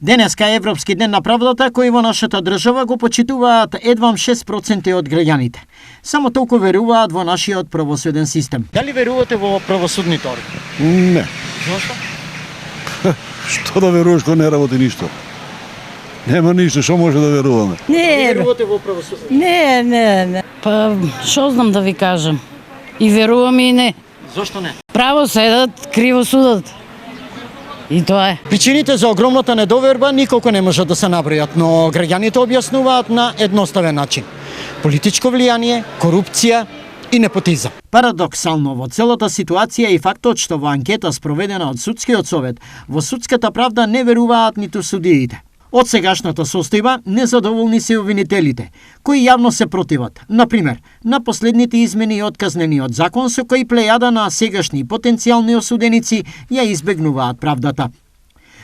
Денеска е Европски ден на правдата, кој во нашата држава го почитуваат едвам 6% од граѓаните. Само толку веруваат во нашиот правосуден систем. Дали верувате во правосудните органи? Не. Зошто? Што да веруваш кој не работи ништо? Нема ништо, што може да веруваме? Не, Верувате во правосудните? не. Па, што знам да ви кажам? И верувам и не. Зошто не? Право седат, криво судат. И тоа е. Причините за огромната недоверба николку не можат да се набројат, но граѓаните објаснуваат на едноставен начин. Политичко влијание, корупција и непотизам. Парадоксално во целата ситуација е и фактот што во анкета спроведена од Судскиот совет, во судската правда не веруваат ниту судиите. Од сегашната состојба незадоволни се обвинителите, кои јавно се противат. Например, на последните измени и отказнениот закон со кои плејада на сегашни потенцијални осуденици ја избегнуваат правдата.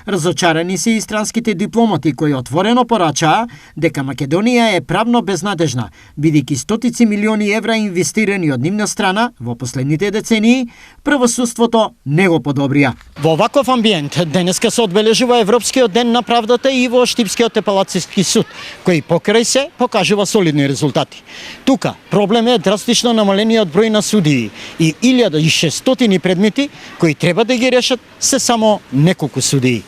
Разочарани се и странските дипломати кои отворено порачаа дека Македонија е правно безнадежна, бидејќи стотици милиони евра инвестирани од нивна страна во последните децении, правосудството не го подобрија. Во ваков амбиент денеска се одбележува Европскиот ден на правдата и во Штипскиот апелацијски суд, кој покрај се покажува солидни резултати. Тука проблем е драстично намалениот број на судии и 1600 предмети кои треба да ги решат се само неколку судии.